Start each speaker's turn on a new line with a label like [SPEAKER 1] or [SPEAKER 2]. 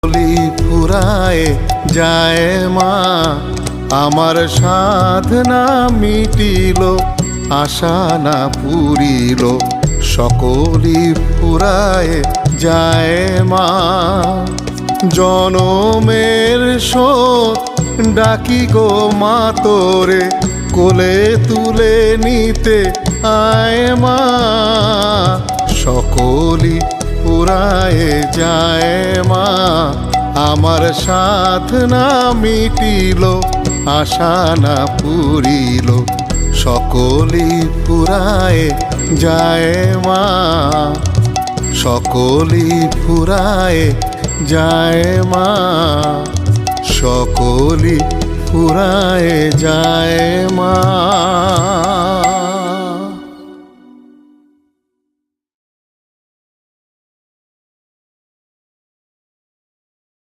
[SPEAKER 1] কলি ফুরায় যায় মা, আমার সাধনা মিটিল, আশা না পুরিল, সকলি ফুরায় যায় মা। জনমের শোধ ডাকি গো মা তোরে, কোলে তুলে নিতে আয় মা, সকলি ফুরায় যায় মা, আমার সাধনা মিটিল, আশা না পুরিল, সকলি ফুরায় যায় মা, সকলি ফুরায় যায় মা, সকলি ফুরায় যায় মা।